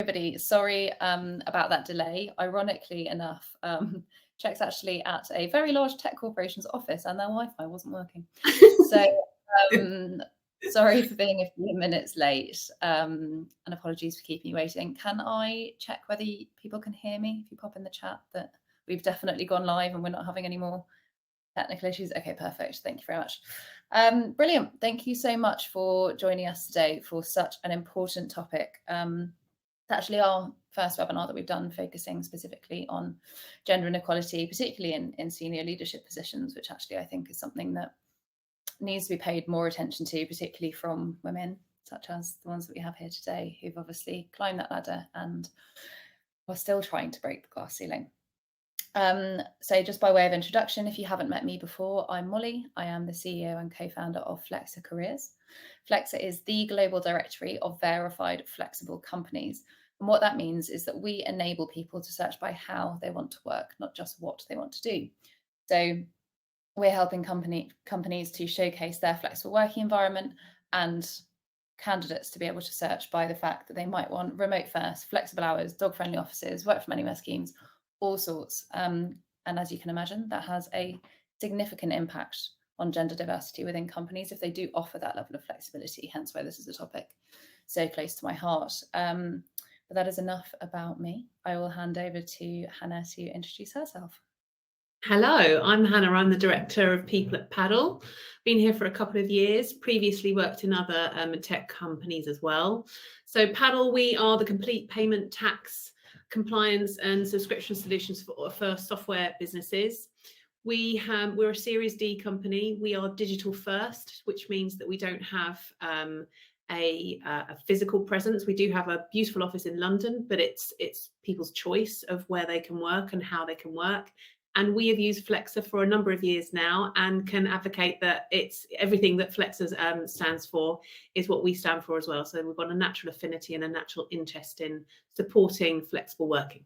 everybody. Sorry about that delay. Ironically enough, check's actually at a very large tech corporation's office and their Wi-Fi wasn't working. So sorry for being a few minutes late, and apologies for keeping you waiting. Can I check whether people can hear me if you pop in the chat that we've definitely gone live and we're not having any more technical issues? Okay, perfect. Thank you very much. Brilliant. Thank you so much for joining us today for such an important topic. It's actually our first webinar that we've done focusing specifically on gender inequality, particularly in senior leadership positions, which actually I think is something that needs to be paid more attention to, particularly from women, such as the ones that we have here today, who've obviously climbed that ladder and are still trying to break the glass ceiling. So just by way of introduction, if you haven't met me before, I'm Molly. I am the CEO and co-founder of Flexa Careers. Flexa is the global directory of verified flexible companies. And what that means is that we enable people to search by how they want to work, not just what they want to do. So we're helping companies to showcase their flexible working environment and candidates to be able to search by the fact that they might want remote first, flexible hours, dog-friendly offices, work from anywhere schemes, all sorts. And as you can imagine, that has a significant impact on gender diversity within companies if they do offer that level of flexibility, hence why this is a topic so close to my heart. But that is enough about me. I will hand over to Hannah to introduce herself. Hello, I'm Hannah. I'm the Director of People at Paddle. Been here for a couple of years, previously worked in other tech companies as well. So Paddle, we are the complete payment, tax, compliance and subscription solutions for software businesses. We're a Series D company. We are digital first, which means that we don't have a physical presence. We do have a beautiful office in London, but it's people's choice of where they can work and how they can work. And we have used Flexa for a number of years now and can advocate that it's everything that Flexa stands for is what we stand for as well. So we've got a natural affinity and a natural interest in supporting flexible working.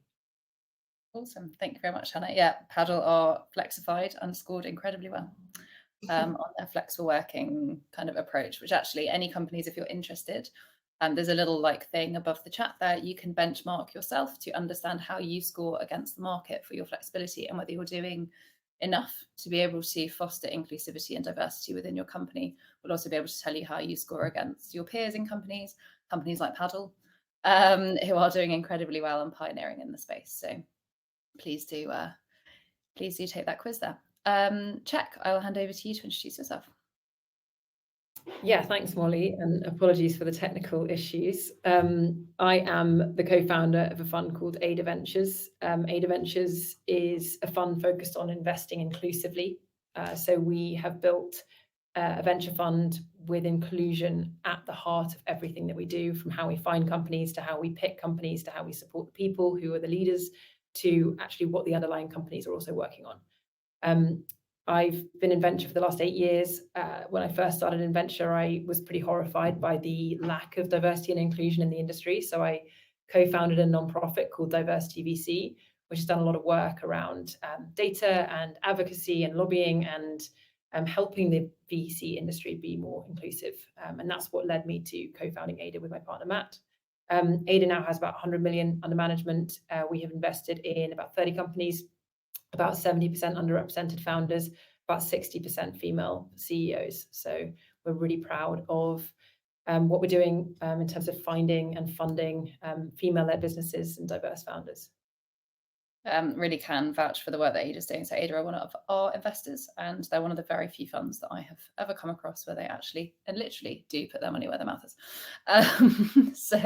Awesome. Thank you very much, Hannah. Yeah, Paddle are flexified and scored incredibly well on their flexible working kind of approach, which actually any companies, if you're interested, there's a little thing above the chat there. You can benchmark yourself to understand how you score against the market for your flexibility and whether you're doing enough to be able to foster inclusivity and diversity within your company. We'll also be able to tell you how you score against your peers in companies like Paddle, who are doing incredibly well and pioneering in the space. So please do take that quiz there. Check, I will hand over to you to introduce yourself. Yeah, thanks, Molly, and apologies for the technical issues. I am the co-founder of a fund called Ada Ventures. Ada Ventures is a fund focused on investing inclusively. So we have built a venture fund with inclusion at the heart of everything that we do, from how we find companies to how we pick companies to how we support the people who are the leaders to actually what the underlying companies are also working on. I've been in venture for the last 8 years. When I first started in venture, I was pretty horrified by the lack of diversity and inclusion in the industry. So I co-founded a nonprofit called Diversity VC, which has done a lot of work around data and advocacy and lobbying and helping the VC industry be more inclusive. And that's what led me to co-founding Ada with my partner, Matt. Ada now has about 100 million under management. We have invested in about 30 companies, about 70% underrepresented founders, about 60% female CEOs. So we're really proud of what we're doing in terms of finding and funding female-led businesses and diverse founders. Really can vouch for the work that Ada's doing. So Ada are one of our investors, and they're one of the very few funds that I have ever come across where they actually and literally do put their money where their mouth is. So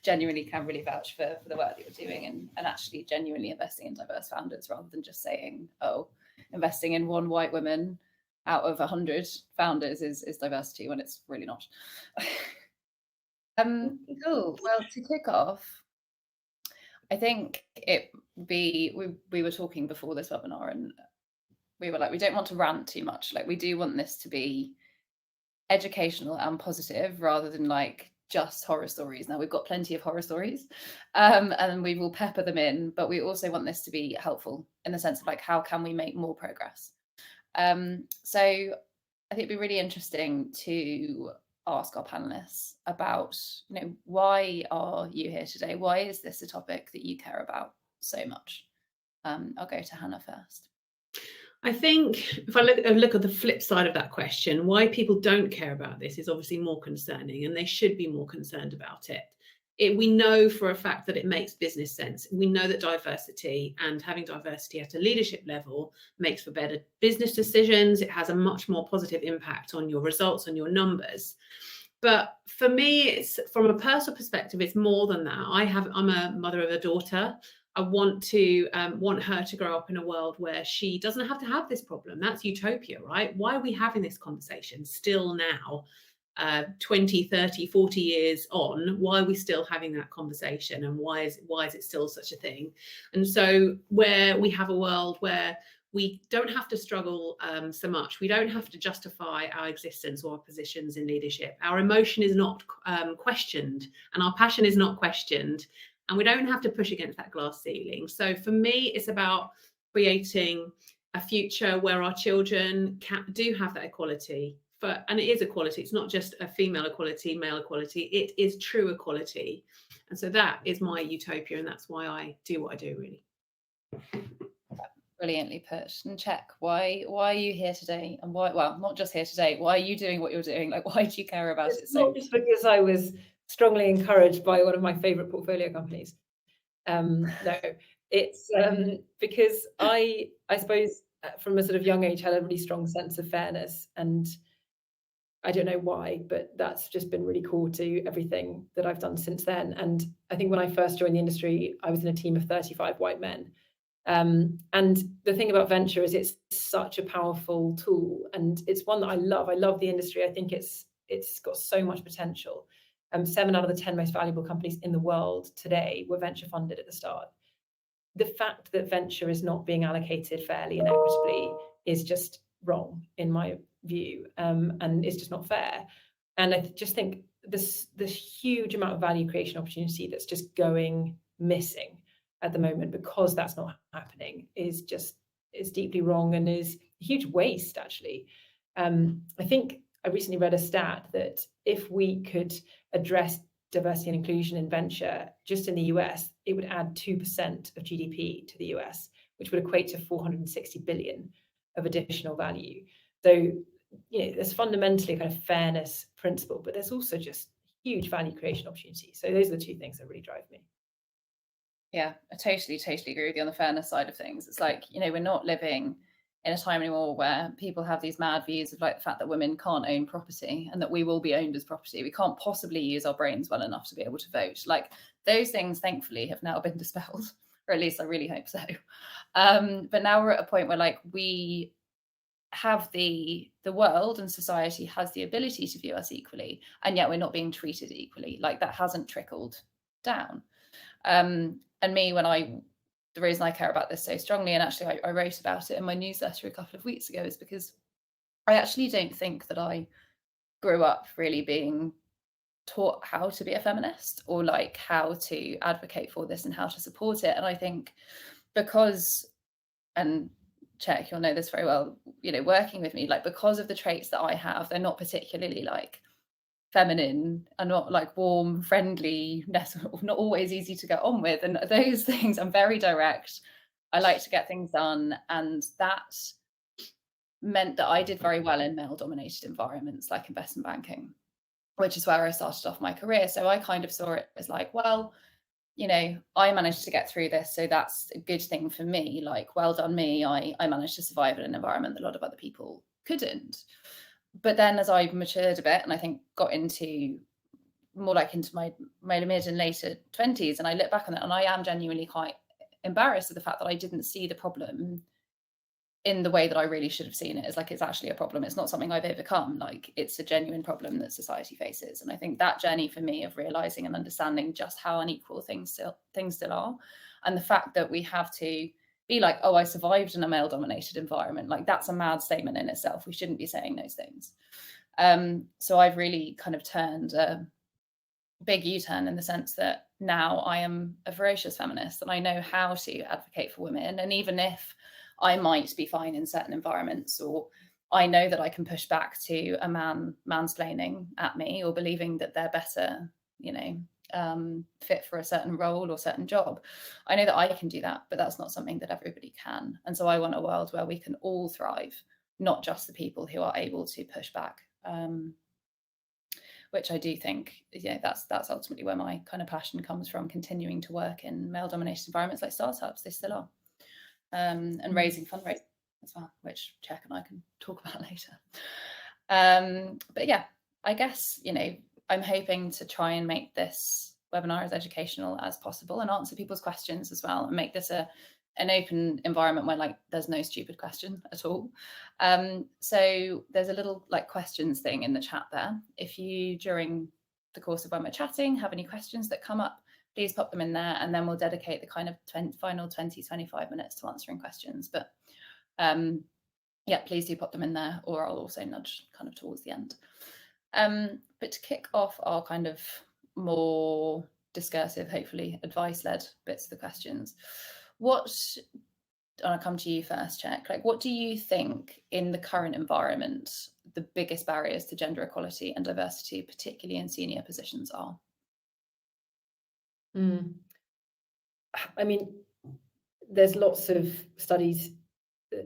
genuinely can really vouch for the work that you're doing and actually genuinely investing in diverse founders rather than just saying, oh, investing in one white woman out of 100 founders is diversity, when it's really not. Cool. Well, to kick off, I think we were talking before this webinar and we were like, we don't want to rant too much. We do want this to be educational and positive rather than just horror stories. Now we've got plenty of horror stories and we will pepper them in, but we also want this to be helpful in the sense of how can we make more progress? So I think it'd be really interesting to ask our panelists about, why are you here today? Why is this a topic that you care about so much? I'll go to Hannah first. I think if I look at the flip side of that question, why people don't care about this is obviously more concerning, and they should be more concerned about it. We know for a fact that it makes business sense. We know that diversity and having diversity at a leadership level makes for better business decisions. It has a much more positive impact on your results, on your numbers. But for me, it's from a personal perspective, it's more than that. I'm a mother of a daughter. I want her to grow up in a world where she doesn't have to have this problem. That's utopia, right? Why are we having this conversation still now, 20, 30, 40 years on? Why are we still having that conversation, and why is it still such a thing? And so where we have a world where we don't have to struggle so much, we don't have to justify our existence or our positions in leadership. Our emotion is not questioned, and our passion is not questioned. And we don't have to push against that glass ceiling. So for me, it's about creating a future where our children do have that equality. And it is equality. It's not just a female equality, male equality. It is true equality. And so that is my utopia, and that's why I do what I do, really. Brilliantly put. And check, why are you here today? And why, well, not just here today, why are you doing what you're doing? Like, why do you care about it so much? Not just because I was strongly encouraged by one of my favorite portfolio companies. No, it's because I suppose from a sort of young age had a really strong sense of fairness, and I don't know why, but that's just been really core to everything that I've done since then. And I think when I first joined the industry, I was in a team of 35 white men. And the thing about venture is it's such a powerful tool, and it's one that I love. I love the industry. I think it's got so much potential. 7 out of the 10 most valuable companies in the world today were venture funded at the start. The fact that venture is not being allocated fairly and equitably is just wrong in my view, and it's just not fair. And I just think this huge amount of value creation opportunity that's just going missing at the moment because that's not happening is deeply wrong and is a huge waste, actually. I think I recently read a stat that if we could address diversity and inclusion in venture just in the US, it would add 2% of GDP to the US, which would equate to 460 billion of additional value. So, there's fundamentally a kind of fairness principle, but there's also just huge value creation opportunity. So those are the 2 things that really drive me. Yeah, I totally agree with you on the fairness side of things. It's like, we're not living in a time anymore where people have these mad views of like the fact that women can't own property and that we will be owned as property. We can't possibly use our brains well enough to be able to vote. Like those things, thankfully, have now been dispelled, or at least I really hope so. But now we're at a point where like we have the world and society has the ability to view us equally, and yet we're not being treated equally. Like that hasn't trickled down. And me, the reason I care about this so strongly, and actually I wrote about it in my newsletter a couple of weeks ago, is because I actually don't think that I grew up really being taught how to be a feminist or like how to advocate for this and how to support it. And I think because, and check, you'll know this very well, working with me, like because of the traits that I have, they're not particularly like feminine and not like warm, friendly, not always easy to get on with. And those things, I'm very direct. I like to get things done. And that meant that I did very well in male-dominated environments like investment banking, which is where I started off my career. So I kind of saw it as like, well, I managed to get through this. So that's a good thing for me. Like, well done me. I managed to survive in an environment that a lot of other people couldn't. But then as I matured a bit and I think got into my mid and later 20s, and I look back on that and I am genuinely quite embarrassed of the fact that I didn't see the problem in the way that I really should have seen it, as like it's actually a problem. It's not something I've overcome. Like it's a genuine problem that society faces. And I think that journey for me of realizing and understanding just how unequal things still are, and the fact that we have to be like, oh, I survived in a male-dominated environment. Like that's a mad statement in itself. We shouldn't be saying those things. So I've really kind of turned a big U-turn in the sense that now I am a voracious feminist and I know how to advocate for women. And even if I might be fine in certain environments, or I know that I can push back to a man mansplaining at me or believing that they're better, fit for a certain role or certain job. I know that I can do that, but that's not something that everybody can. And so I want a world where we can all thrive, not just the people who are able to push back. Which I do think, that's ultimately where my kind of passion comes from, continuing to work in male-dominated environments like startups. They still are, and raising fundraising as well, which Czech and I can talk about later. But yeah, I guess, I'm hoping to try and make this webinar as educational as possible and answer people's questions as well, and make this an open environment where there's no stupid question at all. So there's a little questions thing in the chat there. If you, during the course of when we're chatting, have any questions that come up, please pop them in there, and then we'll dedicate the kind of final 20-25 minutes to answering questions. But yeah, please do pop them in there, or I'll also nudge kind of towards the end. But to kick off our kind of more discursive, hopefully advice-led bits of the questions, I'll come to you first, Czech. What do you think in the current environment the biggest barriers to gender equality and diversity, particularly in senior positions, are? I mean, there's lots of studies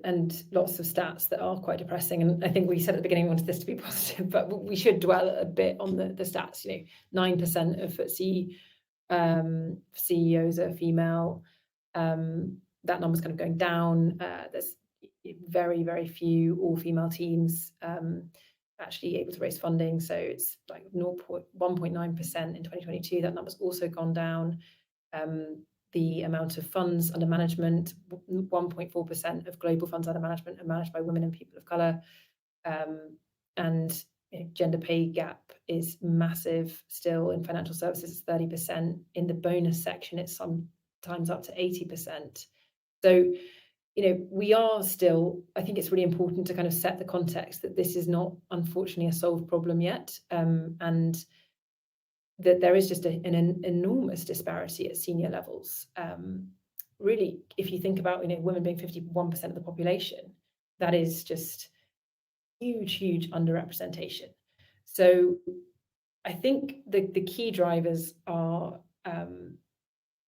and lots of stats that are quite depressing, and I think we said at the beginning we wanted this to be positive, but we should dwell a bit on the stats. 9% of FTSE CEOs are female. That number's kind of going down. There's very, very few all-female teams actually able to raise funding, so it's 1.9% in 2022. That number's also gone down. The amount of funds under management, 1.4% of global funds under management are managed by women and people of colour. And gender pay gap is massive still. In financial services, it's 30%. In the bonus section, it's sometimes up to 80%. So, we are still, I think it's really important to kind of set the context that this is not, unfortunately, a solved problem yet. And that there is just an enormous disparity at senior levels. Really, if you think about women being 51% of the population, that is just huge underrepresentation. So I think the key drivers are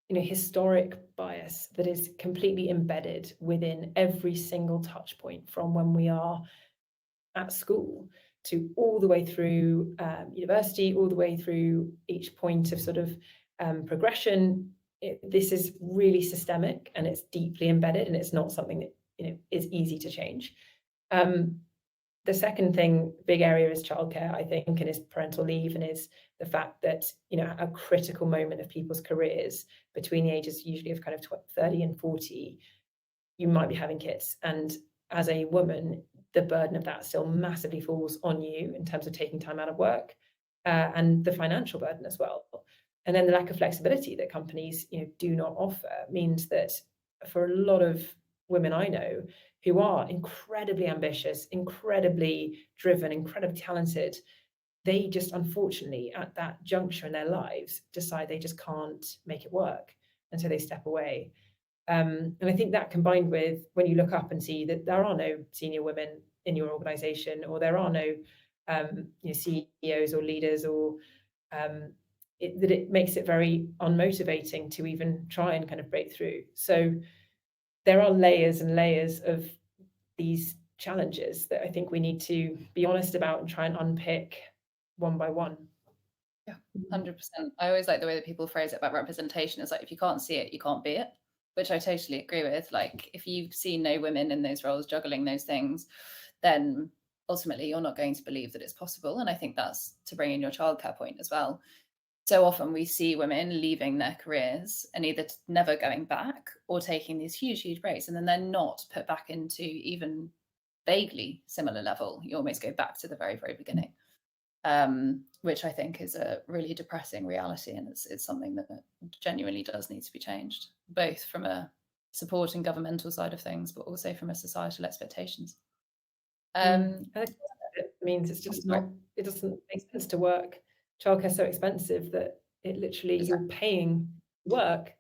historic bias that is completely embedded within every single touch point, from when we are at school to all the way through university, all the way through each point of sort of progression. This is really systemic, and it's deeply embedded, and it's not something that is easy to change. The second big area is childcare, I think, and is parental leave, and is the fact that a critical moment of people's careers between the ages usually of kind of 30 and 40, you might be having kids, and as a woman, the burden of that still massively falls on you in terms of taking time out of work, and the financial burden as well. And then the lack of flexibility that companies do not offer means that for a lot of women I know who are incredibly ambitious, incredibly driven, incredibly talented, they just unfortunately at that juncture in their lives decide they just can't make it work, and so they step away. And I think that, combined with when you look up and see that there are no senior women in your organization, or there are no CEOs or leaders, or that it makes it very unmotivating to even try and kind of break through. So there are layers and layers of these challenges that I think we need to be honest about and try and unpick one by one. Yeah, 100%. I always like the way that people phrase it about representation. It's if you can't see it, you can't be it, which I totally agree with. If you see no women in those roles juggling those things, then ultimately you're not going to believe that it's possible. And I think that's to bring in your childcare point as well. So often we see women leaving their careers and either never going back or taking these huge breaks, and then they're not put back into even vaguely similar level. You almost go back to the very beginning, which I think is a really depressing reality, and it's something that genuinely does need to be changed, both from a support and governmental side of things, but also from a societal expectations. It means it's just not, it doesn't make sense to work. Childcare is so expensive that it literally, you're paying work.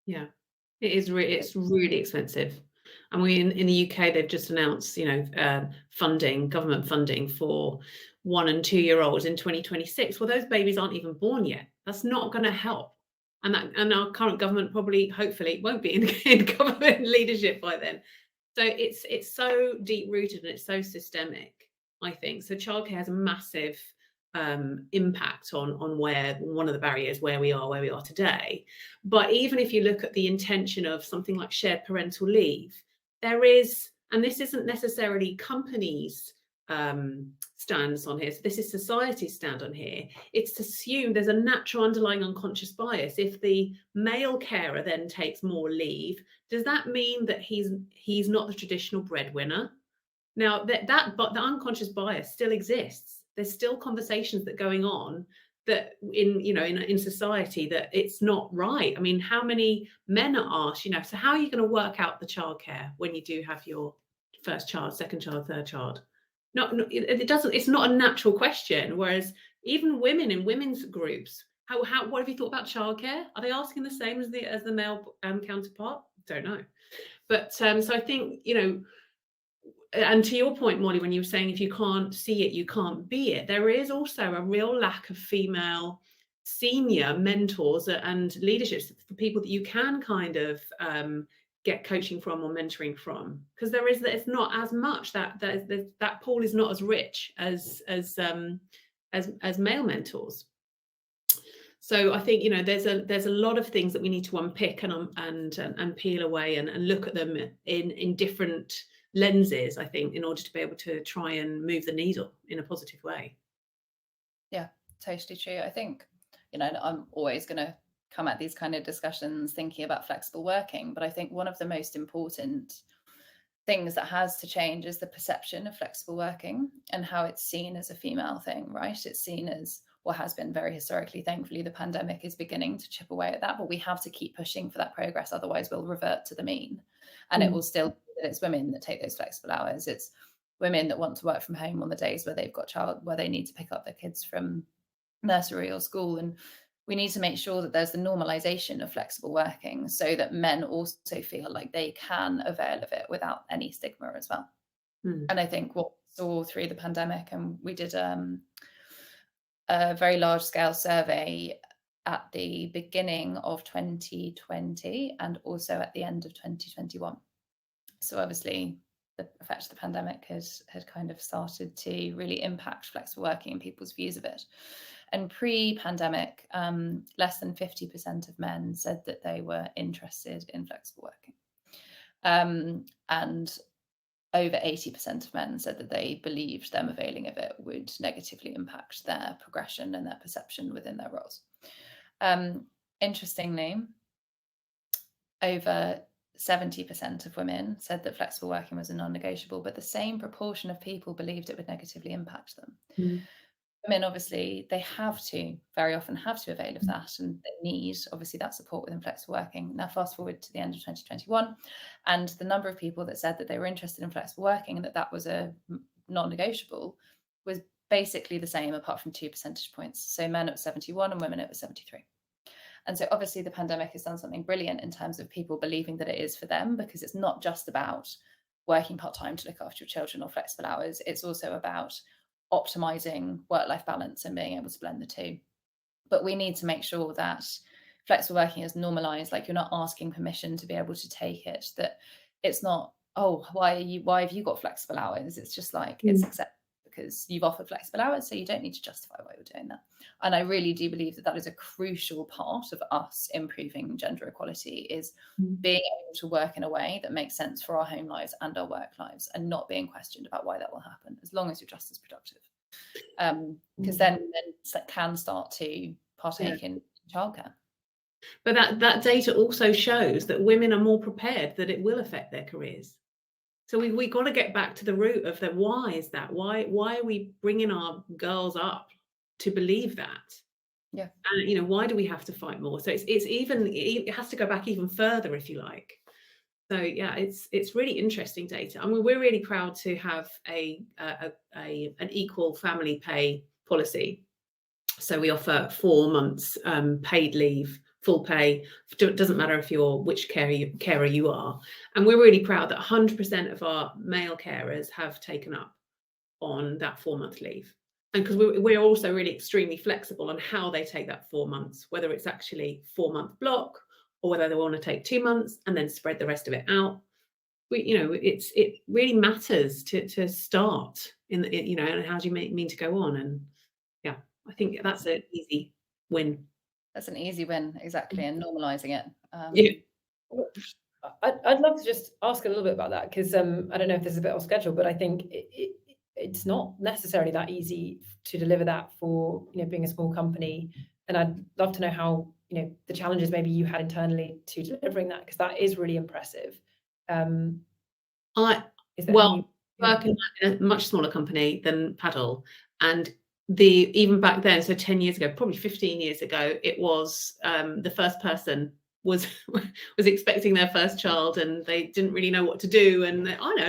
Yeah, it is. It's really expensive. And in the UK, they've just announced, funding, government funding for 1 and 2 year olds in 2026. Well, those babies aren't even born yet. That's not going to help. And our current government probably, hopefully, won't be in government leadership by then. So it's so deep rooted and it's so systemic, I think. So childcare has a massive impact on where one of the barriers where we are today. But even if you look at the intention of something like shared parental leave, there is, and this isn't necessarily companies' stance on here, so this is society's stand on here. It's assumed there's a natural underlying unconscious bias. If the male carer then takes more leave, does that mean that he's not the traditional breadwinner? Now but the unconscious bias still exists. There's still conversations that are going on that in society that it's not right. I mean, how many men are asked, so how are you going to work out the childcare when you do have your first child, second child, third child? It's not a natural question. Whereas even women in women's groups, what have you thought about childcare? Are they asking the same as the male counterpart? Don't know. But so I think, and to your point, Molly, when you were saying if you can't see it, you can't be it, there is also a real lack of female senior mentors and leaderships for people that you can kind of get coaching from or mentoring from, because it's not as much that pool is not as rich as male mentors. So I think there's a lot of things that we need to unpick and peel away and look at them in different lenses, I think, in order to be able to try and move the needle in a positive way. Yeah, totally true. I think, I'm always going to come at these kind of discussions thinking about flexible working, but I think one of the most important things that has to change is the perception of flexible working and how it's seen as a female thing, right? It's seen as what has been very historically. Thankfully, the pandemic is beginning to chip away at that, but we have to keep pushing for that progress. Otherwise, we'll revert to the mean. And it will still be that it's women that take those flexible hours. It's women that want to work from home on the days where they've got where they need to pick up their kids from nursery or school. And we need to make sure that there's the normalization of flexible working so that men also feel like they can avail of it without any stigma as well. And I think what we saw through the pandemic, and we did a very large scale survey at the beginning of 2020 and also at the end of 2021. So obviously the effect of the pandemic had kind of started to really impact flexible working and people's views of it. And pre-pandemic, less than 50% of men said that they were interested in flexible working. And over 80% of men said that they believed them availing of it would negatively impact their progression and their perception within their roles. Interestingly, over 70% of women said that flexible working was a non-negotiable, but the same proportion of people believed it would negatively impact them. Women, obviously, they very often have to avail of that, and they need, obviously, that support within flexible working. Now, fast forward to the end of 2021, and the number of people that said that they were interested in flexible working and that was a non-negotiable was basically the same, apart from 2 percentage points. So men at 71 and women at 73. And so obviously the pandemic has done something brilliant in terms of people believing that it is for them, because it's not just about working part-time to look after your children or flexible hours. It's also about optimizing work-life balance and being able to blend the two. But we need to make sure that flexible working is normalized, like you're not asking permission to be able to take it, that it's not, oh, why have you got flexible hours? It's just like, it's accepted because you've offered flexible hours, so you don't need to justify why you're doing that. And I really do believe that that is a crucial part of us improving gender equality, is being able to work in a way that makes sense for our home lives and our work lives, and not being questioned about why that will happen, as long as you're just as productive. Because then can start to partake in childcare. But that data also shows that women are more prepared that it will affect their careers. So we got to get back to the root of that. Why is that? Why are we bringing our girls up to believe that? Yeah. And why do we have to fight more? So it has to go back even further, if you like. So yeah, it's really interesting data. I mean, we're really proud to have an equal family pay policy. So we offer 4 months paid leave full pay. It doesn't matter if you're which carer you are. And we're really proud that 100% of our male carers have taken up on that 4-month leave. And because we're also really extremely flexible on how they take that 4 months, whether it's actually 4-month block or whether they want to take 2 months and then spread the rest of it out. It really matters to start in and how do you mean to go on? And yeah, I think that's an easy win. That's an easy win, exactly, and normalizing it. Yeah. I'd love to just ask a little bit about that, because I don't know if this is a bit off schedule, but I think it's not necessarily that easy to deliver that for being a small company, and I'd love to know how the challenges maybe you had internally to delivering that, because that is really impressive. Working in a much smaller company than Paddle, and even back then, so 10 years ago, probably 15 years ago, it was the first person was expecting their first child and they didn't really know what to do, and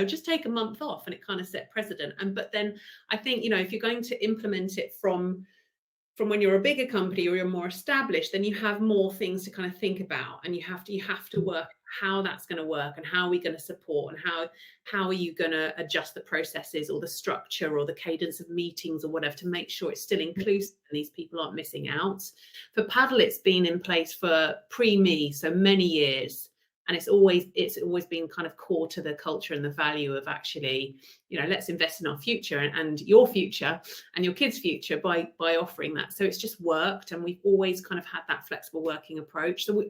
just take a month off, and it kind of set precedent. But then I think if you're going to implement it from when you're a bigger company or you're more established, then you have more things to kind of think about, and you have to work how that's going to work, and how are we going to support, and how are you going to adjust the processes or the structure or the cadence of meetings or whatever to make sure it's still inclusive and these people aren't missing out. For Paddle, it's been in place for pre-me, so many years, and it's always been kind of core to the culture and the value of actually let's invest in our future and your future and your kids' future by offering that. So it's just worked, and we've always kind of had that flexible working approach. So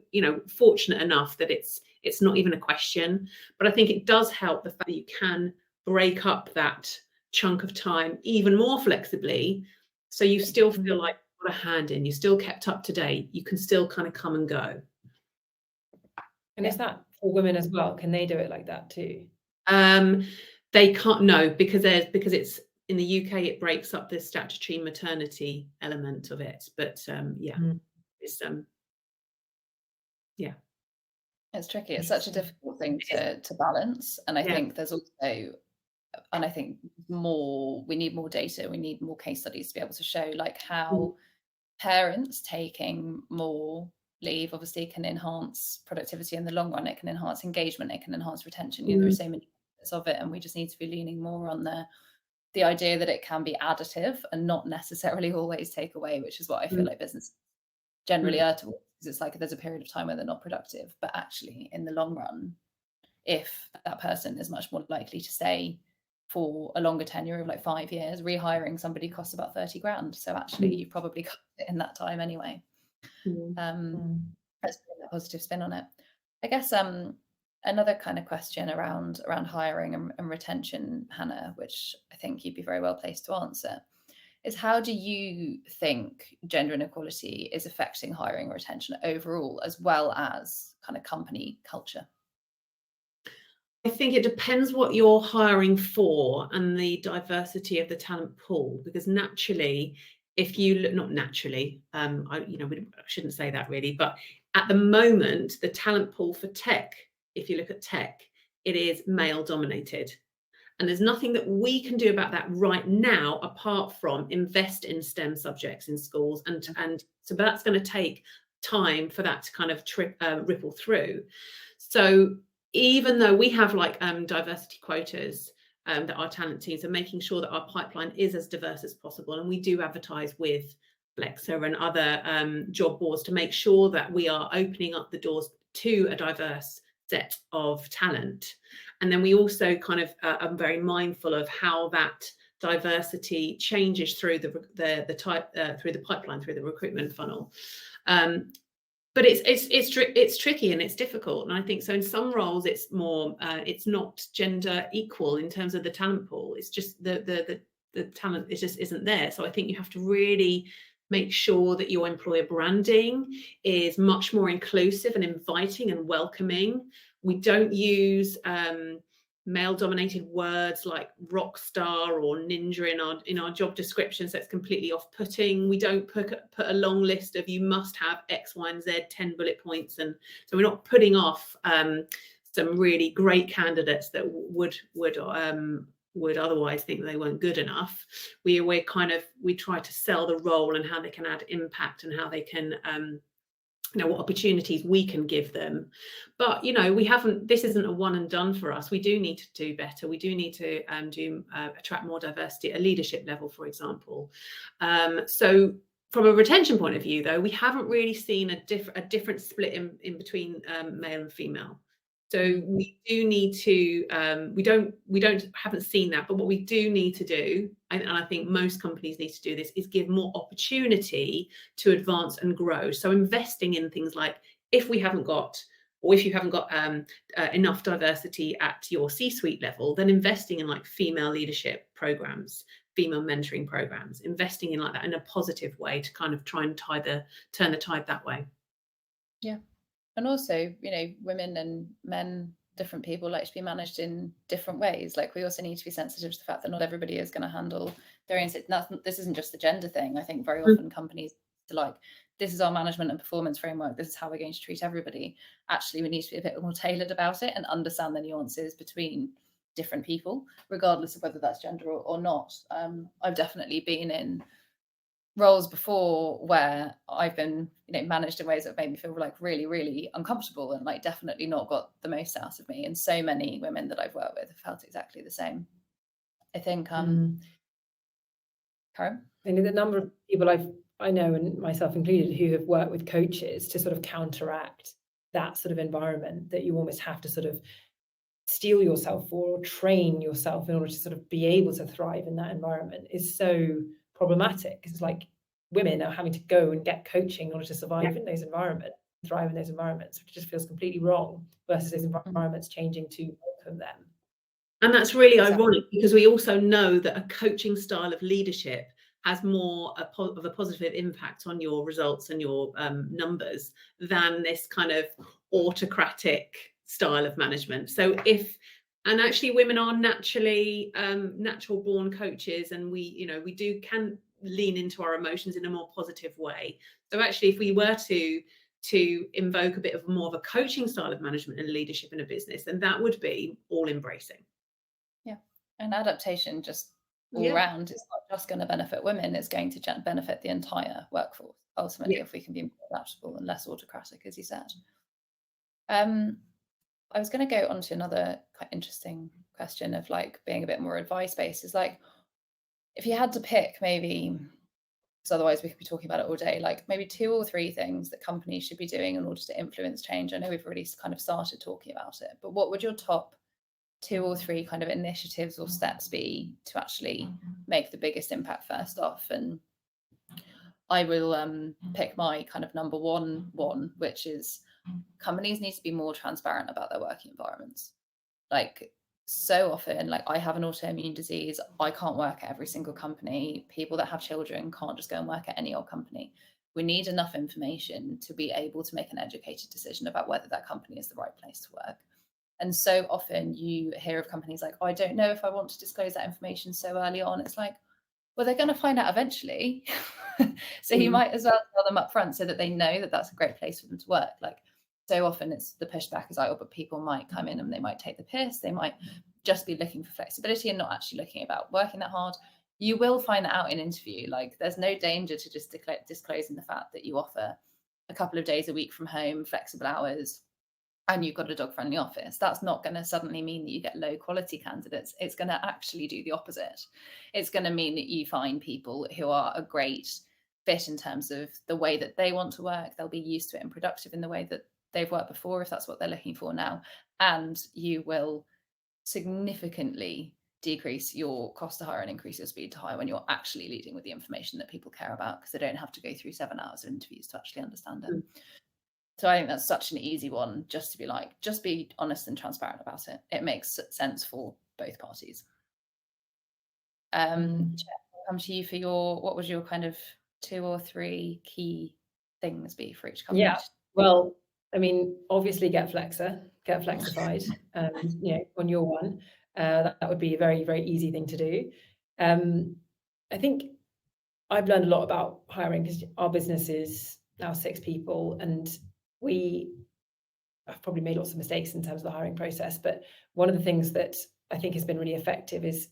fortunate enough that it's not even a question. But I think it does help the fact that you can break up that chunk of time even more flexibly, so you still feel like you've got a hand in, you're still kept up to date, you can still kind of come and go. And is that for women as well? Can they do it like that too? They can't, no, because it's in the UK, it breaks up the statutory maternity element of it. But it's it's tricky. It's such a difficult thing to balance, and I think there's also, and I think we need more data, we need more case studies to be able to show like how parents taking more leave obviously can enhance productivity in the long run. It can enhance engagement, it can enhance retention. There are so many benefits of it, and we just need to be leaning more on the idea that it can be additive and not necessarily always take away, which is what I feel like business generally are towards. It's like there's a period of time where they're not productive, but actually in the long run, if that person is much more likely to stay for a longer tenure of like 5 years, rehiring somebody costs about 30 grand. So actually you probably got it in that time anyway. Let's put a positive spin on it. I guess another kind of question around hiring and retention, Hannah, which I think you'd be very well placed to answer, is how do you think gender inequality is affecting hiring and retention overall, as well as kind of company culture? I think it depends what you're hiring for and the diversity of the talent pool, because naturally, if you look, not naturally, I shouldn't say that really, but at the moment, the talent pool for tech, if you look at tech, it is male dominated. And there's nothing that we can do about that right now, apart from invest in STEM subjects in schools. And so that's going to take time for that to kind of ripple through. So even though we have like diversity quotas that our talent teams are making sure that our pipeline is as diverse as possible, and we do advertise with Flexa and other job boards to make sure that we are opening up the doors to a diverse set of talent. And then we also kind of are very mindful of how that diversity changes through the pipeline, through the recruitment funnel. But it's tricky and it's difficult, and I think so in some roles it's more it's not gender equal in terms of the talent pool. It's just the talent, it just isn't there. So I think you have to really make sure that your employer branding is much more inclusive and inviting and welcoming. We don't use male-dominated words like rock star or ninja in our job description, so it's completely off-putting. We don't put a long list of you must have X, Y, and Z, 10 bullet points, and so we're not putting off some really great candidates that would otherwise think they weren't good enough. We try to sell the role and how they can add impact and how they can what opportunities we can give them. But this isn't a one and done for us. We do need to do better. We do need to attract more diversity at a leadership level, for example. So from a retention point of view, though, we haven't really seen a different split in between male and female. So we do need to haven't seen that, but what we do need to do, and I think most companies need to do this, is give more opportunity to advance and grow. So investing in things like, if you haven't got enough diversity at your C-suite level, then investing in like female leadership programs, female mentoring programs, investing in like that in a positive way to kind of try and turn the tide that way. Yeah. And also, women and men, different people like to be managed in different ways. Like, we also need to be sensitive to the fact that not everybody is going to handle their own. This isn't just the gender thing. I think very often companies are like, this is our management and performance framework, this is how we're going to treat everybody. Actually, we need to be a bit more tailored about it and understand the nuances between different people, regardless of whether that's gender or not. I've definitely been in roles before where I've been managed in ways that made me feel like really, really uncomfortable, and like definitely not got the most out of me. And so many women that I've worked with have felt exactly the same. I think Karen? The number of people I know, and myself included, who have worked with coaches to sort of counteract that sort of environment that you almost have to sort of steel yourself for or train yourself in order to sort of be able to thrive in that environment is so problematic. It's like women are having to go and get coaching in order to survive in those environments, thrive in those environments, which just feels completely wrong, versus those environments changing to welcome them. And that's really ironic, because we also know that a coaching style of leadership has more of a positive impact on your results and your numbers than this kind of autocratic style of management. So actually women are naturally natural born coaches, and we can lean into our emotions in a more positive way. So actually, if we were to invoke a bit of more of a coaching style of management and leadership in a business, then that would be all embracing. Yeah. And adaptation just all round, it's not just going to benefit women, it's going to benefit the entire workforce ultimately, if we can be more adaptable and less autocratic, as you said. I was going to go on to another quite interesting question of like being a bit more advice based, is like, if you had to pick maybe, because otherwise we could be talking about it all day, like maybe 2 or 3 things that companies should be doing in order to influence change. I know we've already kind of started talking about it, but what would your top 2 or 3 kind of initiatives or steps be to actually make the biggest impact first off? And I will pick my kind of number one, which is companies need to be more transparent about their working environments. Like, so often, like, I have an autoimmune disease, I can't work at every single company. People that have children can't just go and work at any old company. We need enough information to be able to make an educated decision about whether that company is the right place to work. And so often you hear of companies like, oh, I don't know if I want to disclose that information so early on. It's like, well, they're going to find out eventually. So you might as well tell them up front so that they know that that's a great place for them to work. Like, so often it's the pushback is like, oh, but people might come in and they might take the piss. They might just be looking for flexibility and not actually looking about working that hard. You will find that out in interview. Like, there's no danger to just disclosing the fact that you offer a couple of days a week from home, flexible hours, and you've got a dog-friendly office. That's not going to suddenly mean that you get low-quality candidates. It's going to actually do the opposite. It's going to mean that you find people who are a great fit in terms of the way that they want to work. They'll be used to it and productive in the way that they've worked before, if that's what they're looking for now. And you will significantly decrease your cost to hire and increase your speed to hire when you're actually leading with the information that people care about, because they don't have to go through 7 hours of interviews to actually understand it. So I think that's such an easy one, just to be like, just be honest and transparent about it. It makes sense for both parties. I'll come to you for what was your kind of 2 or 3 key things be for each company? Yeah, well, I mean, obviously get flexified, on your one. That would be a very, very easy thing to do. I think I've learned a lot about hiring, because our business is now 6 people, and I've probably made lots of mistakes in terms of the hiring process. But one of the things that I think has been really effective is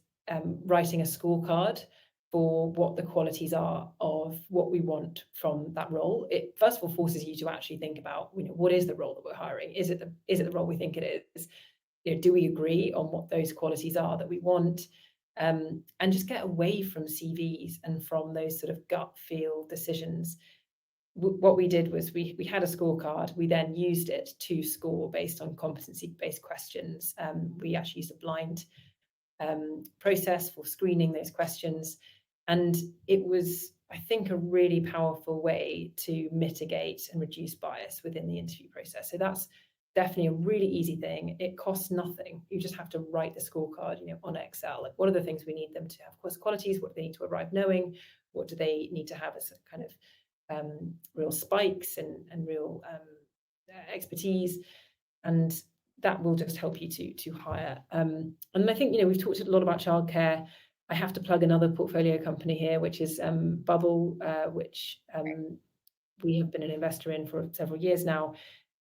writing a scorecard for what the qualities are of what we want from that role. It first of all forces you to actually think about, what is the role that we're hiring? Is it the role we think it is? Do we agree on what those qualities are that we want? And just get away from CVs and from those sort of gut feel decisions. What we did was we had a scorecard. We then used it to score based on competency-based questions. We actually used a blind process for screening those questions. And it was, I think, a really powerful way to mitigate and reduce bias within the interview process. So that's definitely a really easy thing. It costs nothing. You just have to write the scorecard, on Excel. Like, what are the things we need them to have? Of course, qualities, what do they need to arrive knowing? What do they need to have as a kind of real spikes and real expertise? And that will just help you to hire. And I think, we've talked a lot about childcare. I have to plug another portfolio company here, which is Bubble, which we have been an investor in for several years now.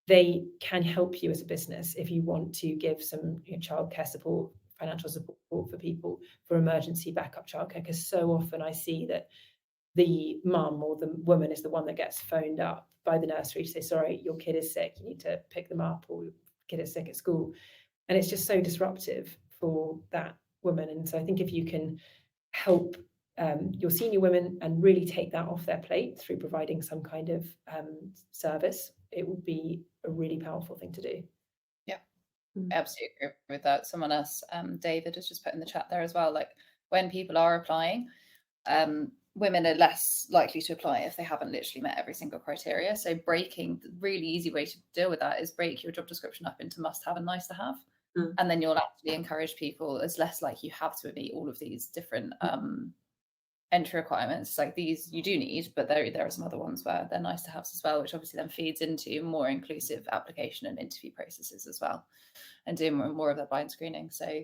They can help you as a business if you want to give some childcare support, financial support for people for emergency backup childcare, because so often I see that the mum or the woman is the one that gets phoned up by the nursery to say, sorry, your kid is sick, you need to pick them up, or your kid is sick at school. And it's just so disruptive for that woman. And so I think if you can help your senior women and really take that off their plate through providing some kind of service, it would be a really powerful thing to do. Yeah, absolutely agree with that. Someone else, David, has just put in the chat there as well, like when people are applying, women are less likely to apply if they haven't literally met every single criteria. So the really easy way to deal with that is break your job description up into must have and nice to have. And then you'll actually encourage people. It's less like you have to meet all of these different entry requirements. Like these you do need, but there are some other ones where they're nice to have as well, which obviously then feeds into more inclusive application and interview processes as well, and doing more of that blind screening. So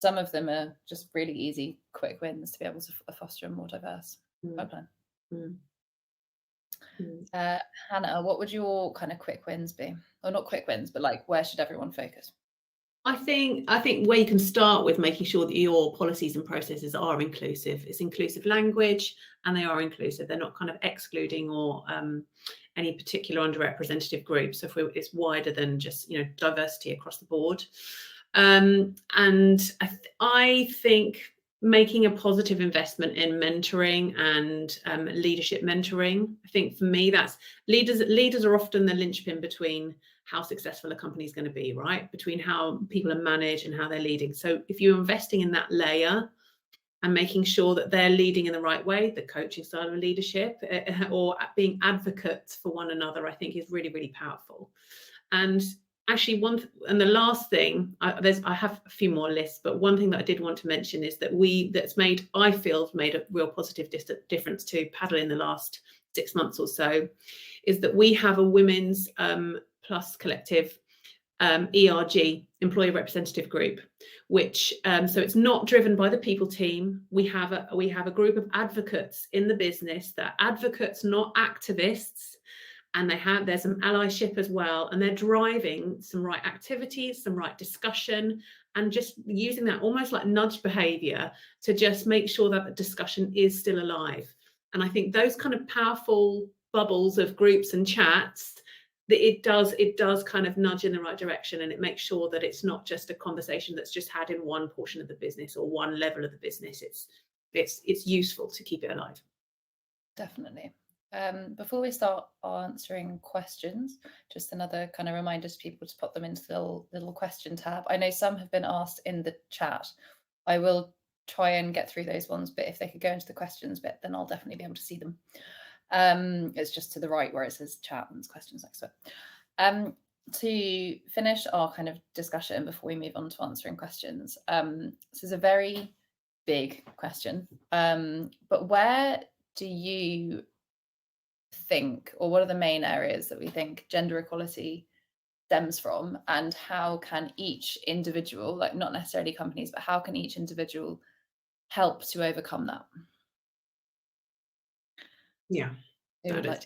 some of them are just really easy, quick wins to be able to foster a more diverse pipeline. Hannah, what would your kind of quick wins be? Or not quick wins, but like where should everyone focus? I think where you can start with making sure that your policies and processes are inclusive. It's inclusive language, and they are inclusive. They're not kind of excluding or any particular underrepresented group. So it's wider than just diversity across the board. And I think making a positive investment in mentoring and leadership mentoring. I think for me, that's leaders are often the linchpin between how successful a company is going to be, right? Between how people are managed and how they're leading. So if you're investing in that layer and making sure that they're leading in the right way, the coaching style of leadership, or being advocates for one another, I think is really, really powerful. And actually, the last thing, I have a few more lists, but one thing that I did want to mention is that I feel made a real positive difference to Paddle in the last 6 months or so, is that we have a women's plus collective ERG, employee representative group, which so it's not driven by the people team. We have a group of advocates in the business that are advocates, not activists, and there's some allyship as well, and they're driving some right activities, some right discussion, and just using that almost like nudge behavior to just make sure that the discussion is still alive. And I think those kind of powerful bubbles of groups and chats, that it does kind of nudge in the right direction, and it makes sure that it's not just a conversation that's just had in one portion of the business or one level of the business. It's useful to keep it alive. Definitely. Before we start answering questions, just another kind of reminder to people to pop them into the little question tab. I know some have been asked in the chat. I will try and get through those ones, but if they could go into the questions bit, then I'll definitely be able to see them. It's just to the right where it says chat and questions next to it. To finish our kind of discussion before we move on to answering questions, this is a very big question, but where do you think, or what are the main areas that we think gender equality stems from, and how can each individual, like not necessarily companies, but how can each individual help to overcome that? Yeah, I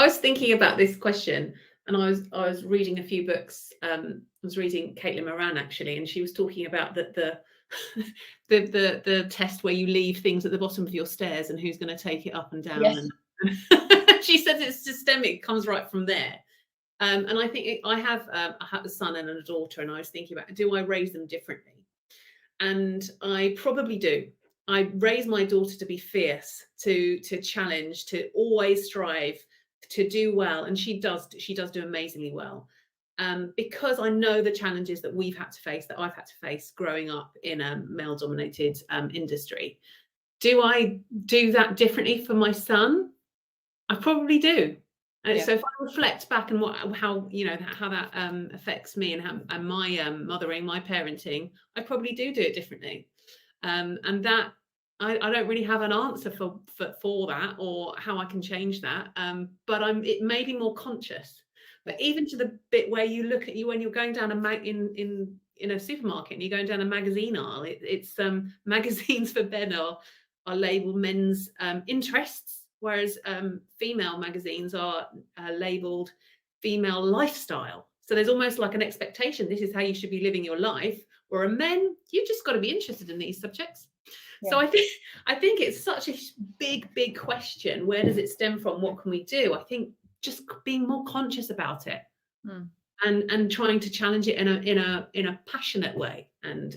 was thinking about this question, and I was reading a few books. I was reading Caitlin Moran actually, and she was talking about that the test where you leave things at the bottom of your stairs and who's going to take it up and down. Yes. And she says it's systemic, it comes right from there. And I think I have a son and a daughter, and I was thinking about, do I raise them differently? And I probably do. I raise my daughter to be fierce, to challenge, to always strive, to do well, and she does do amazingly well. Because I know the challenges that we've had to face, that I've had to face growing up in a male-dominated industry. Do I do that differently for my son? I probably do. And Yeah. so if I reflect back and how that affects me and my mothering, my parenting, I probably do it differently. And that I don't really have an answer for that, or how I can change that. But it may be more conscious. But even to the bit where you look at when you're going down in a supermarket and you're going down a magazine aisle, it's magazines for men are labeled men's interests, whereas female magazines are labeled female lifestyle. So there's almost like an expectation, this is how you should be living your life. Where men, you just got to be interested in these subjects. Yeah. So I think it's such a big question. Where does it stem from? What can we do? I think just being more conscious about it, and trying to challenge it in a passionate way, and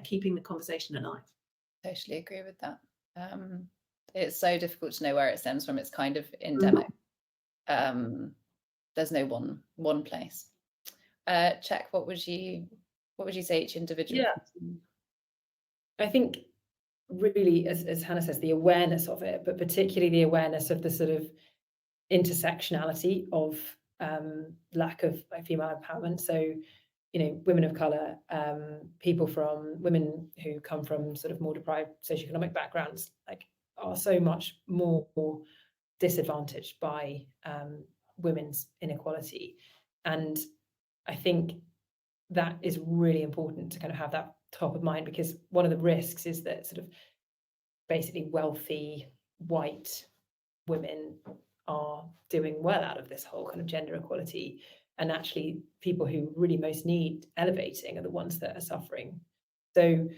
keeping the conversation alive. Totally agree with that. It's so difficult to know where it stems from. It's kind of endemic. There's no one place. Check, what would you say each individual? Yeah, I think really, as Hannah says, the awareness of it, but particularly the awareness of the sort of intersectionality of lack of female empowerment. So, women of colour, women who come from sort of more deprived socioeconomic backgrounds, are so much more disadvantaged by women's inequality. And I think that is really important to kind of have that top of mind, because one of the risks is that sort of basically wealthy white women are doing well out of this whole kind of gender equality, and actually people who really most need elevating are the ones that are suffering. So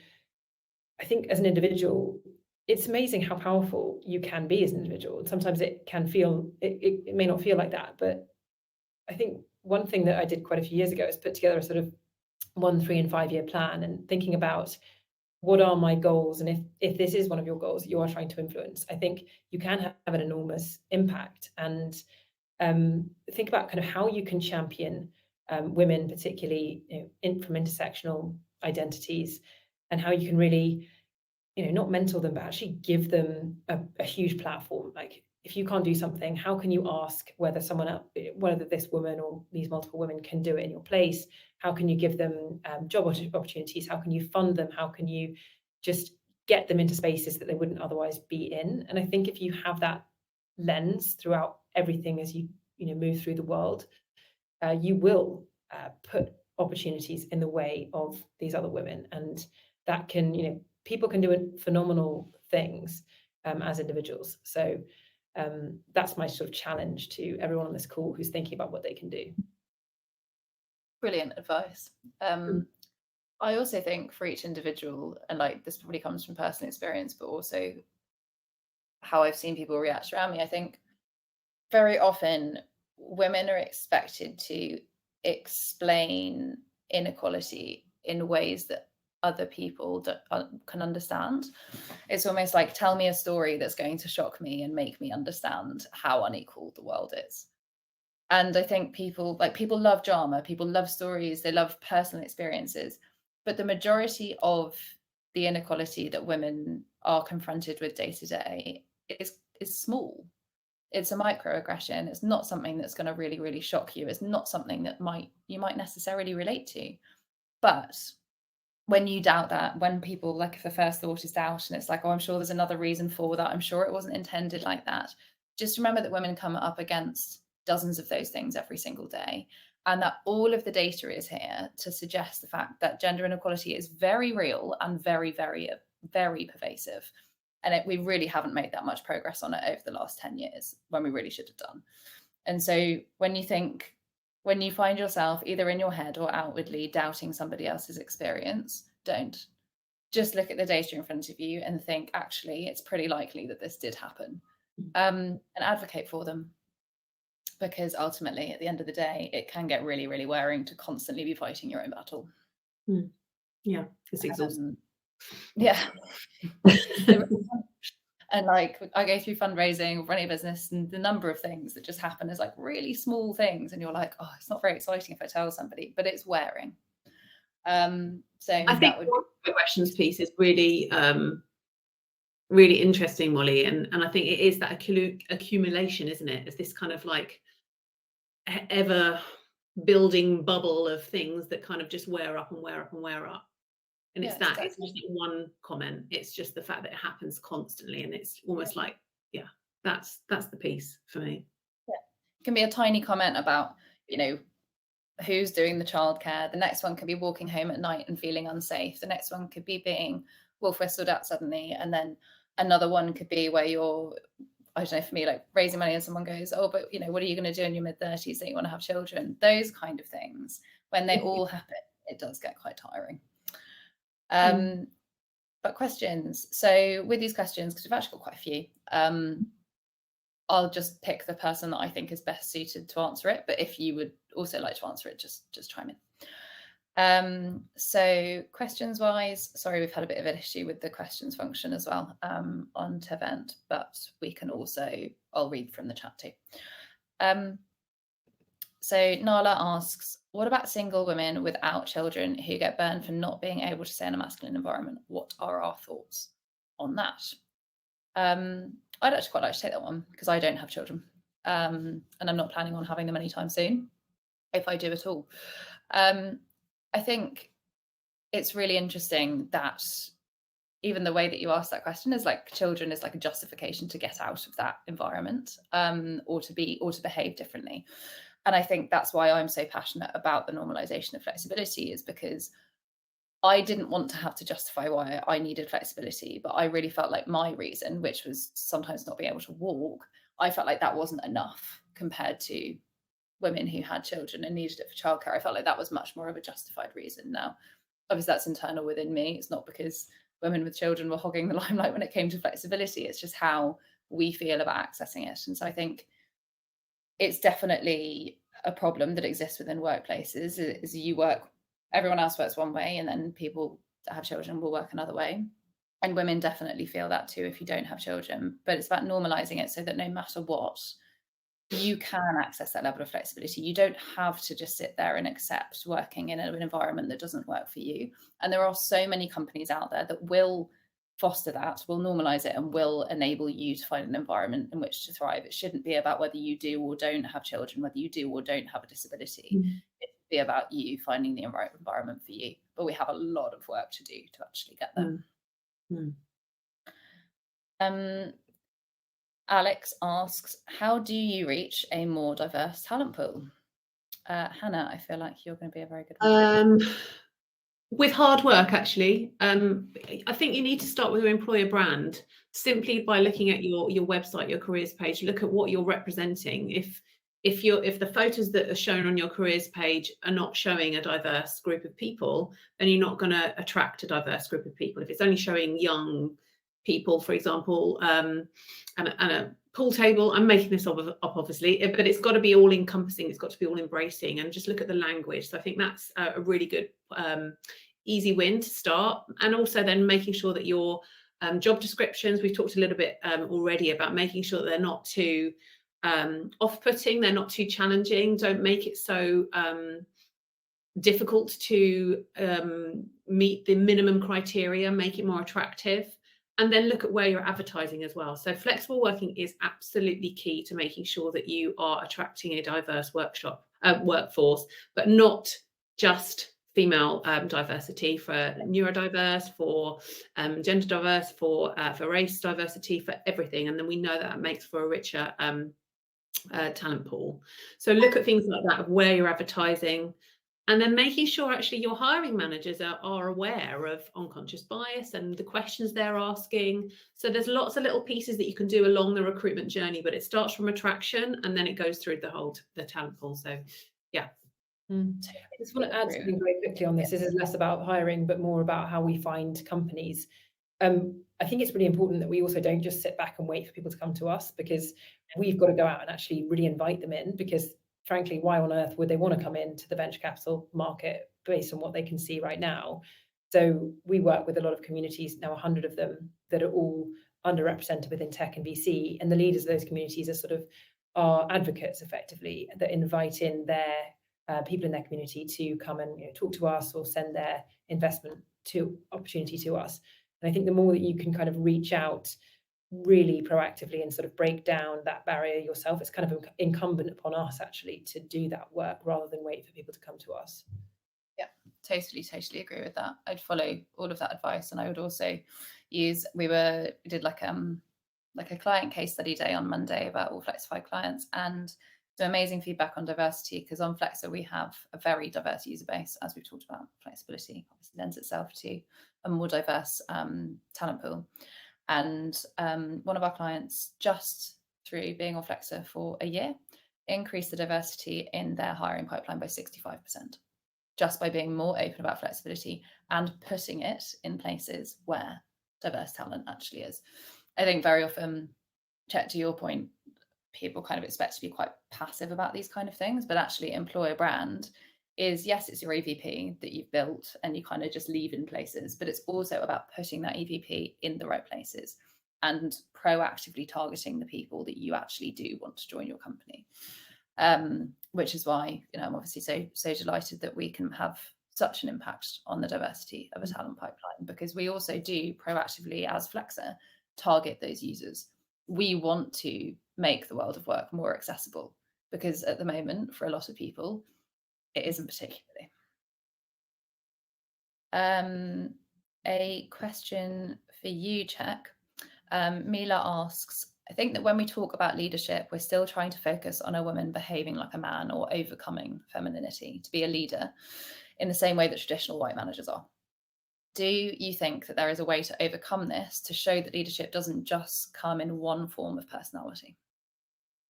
I think as an individual, it's amazing how powerful you can be as an individual. Sometimes it can feel, it may not feel like that, but I think one thing that I did quite a few years ago is put together a sort of 1, 3 and 5 year plan, and thinking about what are my goals, and if this is one of your goals that you are trying to influence, I think you can have an enormous impact. And think about kind of how you can champion women, particularly from intersectional identities, and how you can really not mentor them, but actually give them a huge platform. Like, if you can't do something, how can you ask whether this woman or these multiple women can do it in your place? How can you give them job opportunities? How can you fund them? How can you just get them into spaces that they wouldn't otherwise be in? And I think if you have that lens throughout everything as you move through the world, you will put opportunities in the way of these other women, and that can people can do phenomenal things as individuals. So that's my sort of challenge to everyone on this call who's thinking about what they can do. Brilliant advice. I also think for each individual, and this probably comes from personal experience, but also how I've seen people react around me, I think very often women are expected to explain inequality in ways that other people can understand. It's almost like, tell me a story that's going to shock me and make me understand how unequal the world is. And I think people love drama, people love stories, they love personal experiences, but the majority of the inequality that women are confronted with day to day is small. It's a microaggression. It's not something that's going to really, really shock you. It's not something that you might necessarily relate to. But when you doubt that, when people, if the first thought is doubt, and it's like, oh, I'm sure there's another reason for that, I'm sure it wasn't intended like that, just remember that women come up against dozens of those things every single day, and that all of the data is here to suggest the fact that gender inequality is very real and very, very, very pervasive. And we really haven't made that much progress on it over the last 10 years when we really should have done. And so when you find yourself either in your head or outwardly doubting somebody else's experience, don't. just look at the data in front of you and think, actually, it's pretty likely that this did happen, and advocate for them. Because ultimately, at the end of the day, it can get really, really wearing to constantly be fighting your own battle. Yeah, it's exhausting. Yeah. And like, I go through fundraising, running a business, and the number of things that just happen is like really small things. And you're like, oh, it's not very exciting if I tell somebody, but it's wearing. So I think the questions piece is really, really interesting, Molly. And I think it is that accumulation, isn't it? It's this kind of like ever building bubble of things that kind of just wear up and wear up and wear up. And it's that, it's just one comment. It's just the fact that it happens constantly, and it's almost like, yeah, that's the piece for me. Yeah, it can be a tiny comment about, you know, who's doing the childcare. The next one could be walking home at night and feeling unsafe. The next one could be being wolf whistled at suddenly, and then another one could be where you're, I don't know, for me, like raising money and someone goes, oh, but you know, what are you going to do in your mid-30s that you want to have children? Those kind of things, when they all happen, it does get quite tiring. But questions. So with these questions, because we've actually got quite a few, I'll just pick the person that I think is best suited to answer it. But if you would also like to answer it, just chime in. So questions wise, sorry, we've had a bit of an issue with the questions function as well on Tevent, but we can also, I'll read from the chat too. So Nala asks, what about single women without children who get burned for not being able to stay in a masculine environment? What are our thoughts on that? I'd actually quite like to take that one because I don't have children, and I'm not planning on having them anytime soon, if I do at all. I think it's really interesting that even the way that you asked that question is like children is like a justification to get out of that environment, or to behave differently. And I think that's why I'm so passionate about the normalization of flexibility, is because I didn't want to have to justify why I needed flexibility, but I really felt like my reason, which was sometimes not being able to walk, I felt like that wasn't enough compared to women who had children and needed it for childcare. I felt like that was much more of a justified reason. Now, obviously that's internal within me. It's not because women with children were hogging the limelight when it came to flexibility. It's just how we feel about accessing it. And so I think it's definitely a problem that exists within workplaces, is you work, everyone else works one way, and then people that have children will work another way. And women definitely feel that too if you don't have children. But it's about normalizing it so that no matter what, you can access that level of flexibility. You don't have to just sit there and accept working in an environment that doesn't work for you. And there are so many companies out there that will foster that, will normalize it, and will enable you to find an environment in which to thrive. It shouldn't be about whether you do or don't have children, whether you do or don't have a disability. It should be about you finding the environment for you. But we have a lot of work to do to actually get there. Alex asks, how do you reach a more diverse talent pool? Hannah, I feel like you're going to be a very good one. With hard work, actually. I think you need to start with your employer brand, simply by looking at your website, your careers page. Look at what you're representing. If the photos that are shown on your careers page are not showing a diverse group of people, then you're not going to attract a diverse group of people. If it's only showing young people, for example, and a pool table, I'm making this up obviously, but it's got to be all encompassing, it's got to be all embracing, and just look at the language. So I think that's a really good easy win to start. And also then making sure that your job descriptions, we've talked a little bit already about making sure that they're not too off-putting, they're not too challenging. Don't make it so difficult to meet the minimum criteria, make it more attractive. And then look at where you're advertising as well. So flexible working is absolutely key to making sure that you are attracting a diverse workforce, but not just female diversity, for neurodiverse, for gender diverse, for race diversity, for everything. And then we know that makes for a richer talent pool. So look at things like that, of where you're advertising. And then making sure actually your hiring managers are aware of unconscious bias and the questions they're asking. So there's lots of little pieces that you can do along the recruitment journey, but it starts from attraction and then it goes through the talent pool. So yeah, I just want to add something very quickly on this. This is less about hiring, but more about how we find companies. I think it's really important that we also don't just sit back and wait for people to come to us, because we've got to go out and actually really invite them in, because frankly, why on earth would they want to come into the venture capital market based on what they can see right now? So we work with a lot of communities, now 100 of them, that are all underrepresented within tech and VC, and the leaders of those communities are sort of our advocates, effectively, that invite in their people in their community to come and talk to us or send their investment opportunity to us. And I think the more that you can kind of reach out really proactively and sort of break down that barrier yourself, it's kind of incumbent upon us actually to do that work rather than wait for people to come to us. Yeah, totally agree with that. I'd follow all of that advice, and I would also use, we did like a client case study day on Monday about all Flexify clients, and some amazing feedback on diversity, because on Flexer we have a very diverse user base. As we've talked about, flexibility obviously lends itself to a more diverse talent pool. And one of our clients, just through being on Flexer for a year, increased the diversity in their hiring pipeline by 65%, just by being more open about flexibility and putting it in places where diverse talent actually is. I think very often, Chet, to your point, people kind of expect to be quite passive about these kind of things, but actually employer brand is, yes, it's your EVP that you've built and you kind of just leave in places, but it's also about putting that EVP in the right places and proactively targeting the people that you actually do want to join your company. Which is why, I'm obviously so delighted that we can have such an impact on the diversity of a talent pipeline, because we also do proactively, as Flexer, target those users. We want to make the world of work more accessible, because at the moment, for a lot of people, it isn't particularly. A question for you, Czech. Mila asks, I think that when we talk about leadership, we're still trying to focus on a woman behaving like a man or overcoming femininity to be a leader in the same way that traditional white managers are. Do you think that there is a way to overcome this, to show that leadership doesn't just come in one form of personality?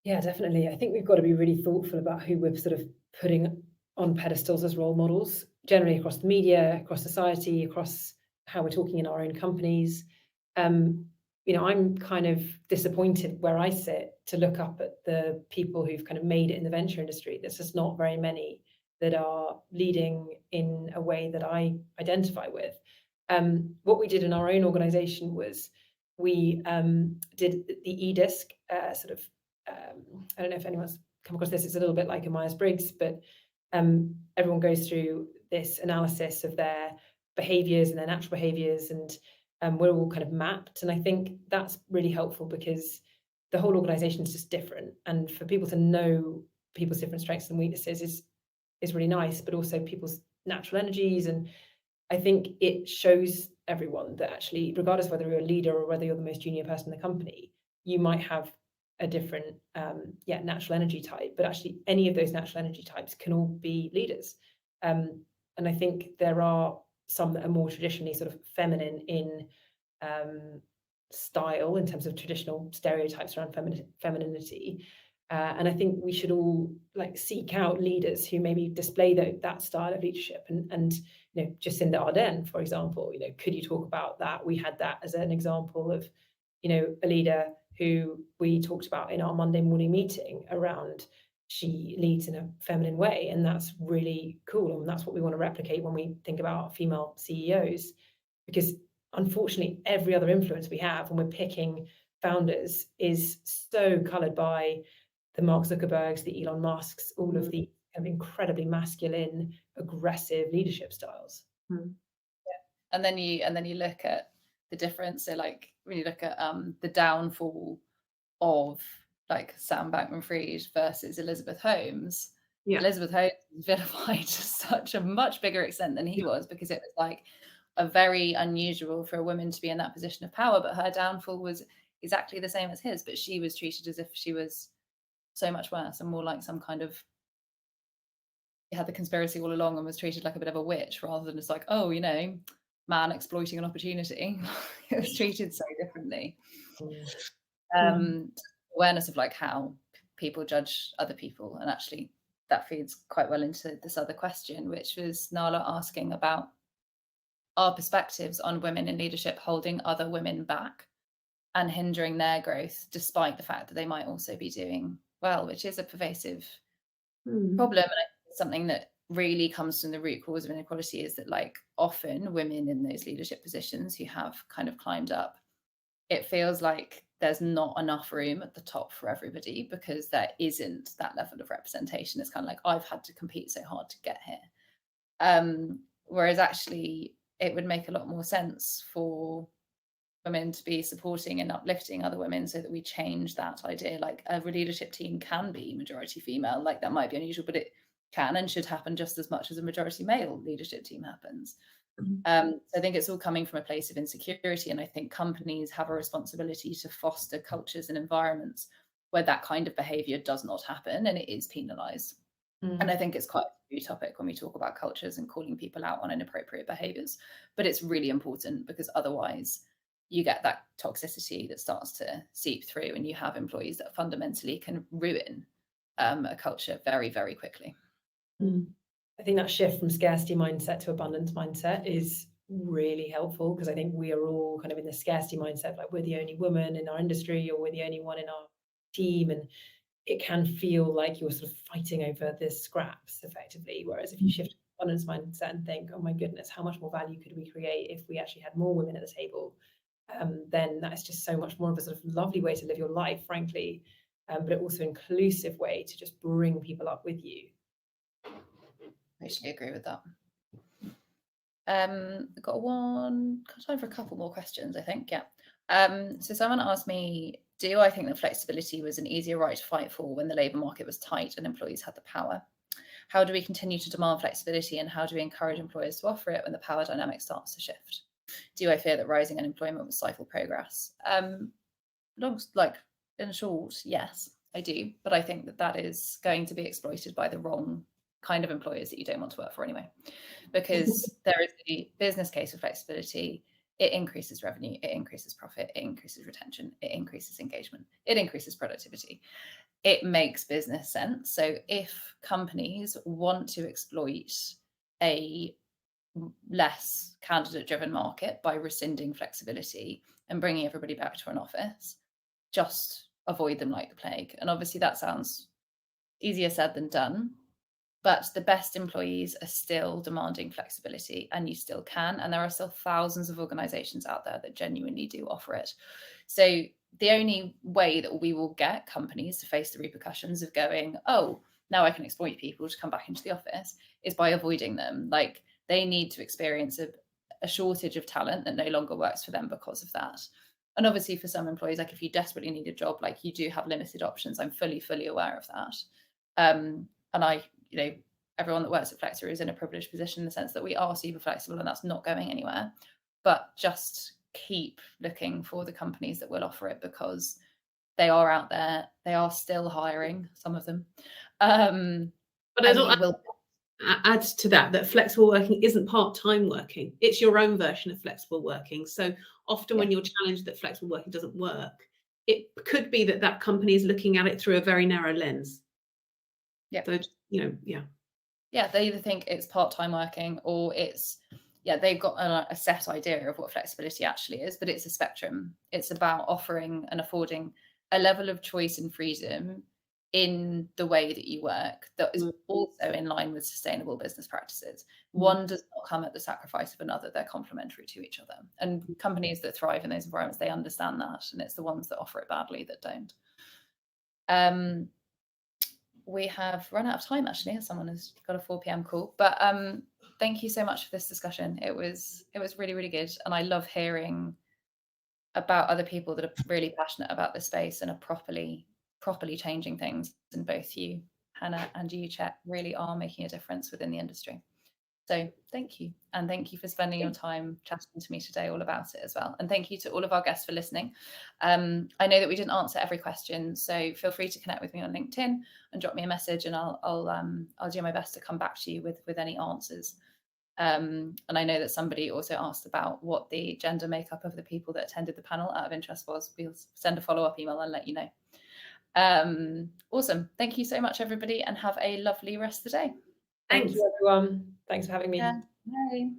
Yeah, definitely. I think we've got to be really thoughtful about who we're sort of putting on pedestals as role models, generally across the media, across society, across how we're talking in our own companies. I'm kind of disappointed where I sit to look up at the people who've kind of made it in the venture industry. There's just not very many that are leading in a way that I identify with. What we did in our own organization was we did the eDisc sort of, I don't know if anyone's come across this, it's a little bit like a Myers-Briggs, but everyone goes through this analysis of their behaviors and their natural behaviors, and we're all kind of mapped. And I think that's really helpful, because the whole organization is just different, and for people to know people's different strengths and weaknesses is really nice, but also people's natural energies. And I think it shows everyone that actually, regardless of whether you're a leader or whether you're the most junior person in the company, you might have a different natural energy type, but actually any of those natural energy types can all be leaders. And I think there are some that are more traditionally sort of feminine in style, in terms of traditional stereotypes around femininity. And I think we should all seek out leaders who maybe display that style of leadership. And Jacinda Ardern, for example, could you talk about that? We had that as an example of, a leader who we talked about in our Monday morning meeting around, she leads in a feminine way, and that's really cool. And that's what we want to replicate when we think about female CEOs, because unfortunately, every other influence we have when we're picking founders is so coloured by the Mark Zuckerbergs, the Elon Musks, all of the incredibly masculine, aggressive leadership styles. Yeah. And then you look at the difference. So when you look at the downfall of Sam Bankman-Fried versus Elizabeth Holmes, Elizabeth Holmes was vilified to such a much bigger extent than he was, because it was a very unusual for a woman to be in that position of power, but her downfall was exactly the same as his, but she was treated as if she was so much worse and more like some kind of, had the conspiracy all along and was treated like a bit of a witch, rather than just man exploiting an opportunity. It was treated so differently. Awareness of how people judge other people, and actually that feeds quite well into this other question, which was Nala asking about our perspectives on women in leadership holding other women back and hindering their growth, despite the fact that they might also be doing well, which is a pervasive problem. And I think it's something that really comes from the root cause of inequality, is that like often women in those leadership positions who have kind of climbed up, it feels like there's not enough room at the top for everybody because there isn't that level of representation. It's kind of like, I've had to compete so hard to get here. Whereas actually it would make a lot more sense for women to be supporting and uplifting other women so that we change that idea. Like a leadership team can be majority female, like that might be unusual, but it can and should happen just as much as a majority male leadership team happens. So I think it's all coming from a place of insecurity, and I think companies have a responsibility to foster cultures and environments where that kind of behaviour does not happen and it is penalised. And I think it's quite a new topic when we talk about cultures and calling people out on inappropriate behaviours, but it's really important because otherwise you get that toxicity that starts to seep through, and you have employees that fundamentally can ruin a culture very, very quickly. I think that shift from scarcity mindset to abundance mindset is really helpful, because I think we are all kind of in the scarcity mindset, like we're the only woman in our industry or we're the only one in our team, and it can feel like you're sort of fighting over the scraps effectively. Whereas if you shift to abundance mindset and think, oh my goodness, how much more value could we create if we actually had more women at the table, then that is just so much more of a sort of lovely way to live your life, frankly, but also inclusive way to just bring people up with you. I actually agree with that. I've got time for a couple more questions, I think. Yeah. So someone asked me, do I think that flexibility was an easier right to fight for when the labour market was tight and employees had the power? How do we continue to demand flexibility, and how do we encourage employers to offer it when the power dynamic starts to shift? Do I fear that rising unemployment will stifle progress? In short, yes, I do. But I think that that is going to be exploited by the wrong kind of employers that you don't want to work for anyway, because there is a business case for flexibility. It increases revenue, it increases profit, it increases retention, it increases engagement, it increases productivity. It makes business sense. So if companies want to exploit a less candidate-driven market by rescinding flexibility and bringing everybody back to an office, just avoid them like the plague. And obviously that sounds easier said than done, but the best employees are still demanding flexibility, and you still can. And there are still thousands of organizations out there that genuinely do offer it. So the only way that we will get companies to face the repercussions of going, oh, now I can exploit people to come back into the office, is by avoiding them. Like, they need to experience a shortage of talent that no longer works for them because of that. And obviously for some employees, like if you desperately need a job, like you do have limited options. I'm fully aware of that. And I, everyone that works at Flexer is in a privileged position in the sense that we are super flexible, and that's not going anywhere. But just keep looking for the companies that will offer it, because they are out there. They are still hiring, some of them. But add to that flexible working isn't part-time working. It's your own version of flexible working. So often when you're challenged that flexible working doesn't work, it could be that company is looking at it through a very narrow lens. Yeah. So, yeah, they either think it's part-time working, or it's, they've got a set idea of what flexibility actually is, but it's a spectrum. It's about offering and affording a level of choice and freedom in the way that you work that is also in line with sustainable business practices. One does not come at the sacrifice of another. They're complementary to each other. And companies that thrive in those environments, they understand that, and it's the ones that offer it badly that don't. We have run out of time, actually, as someone has got a 4 p.m. call. But thank you so much for this discussion. It was really, really good. And I love hearing about other people that are really passionate about this space and are properly changing things. And both you, Hannah, and you, Chet, really are making a difference within the industry. So thank you. And thank you for spending your time chatting to me today all about it as well. And thank you to all of our guests for listening. I know that we didn't answer every question, so feel free to connect with me on LinkedIn and drop me a message, and I'll do my best to come back to you with any answers. And I know that somebody also asked about what the gender makeup of the people that attended the panel out of interest was. We'll send a follow-up email and let you know. Awesome. Thank you so much, everybody, and have a lovely rest of the day. Thank you, everyone. Thanks for having me. Yeah. Bye.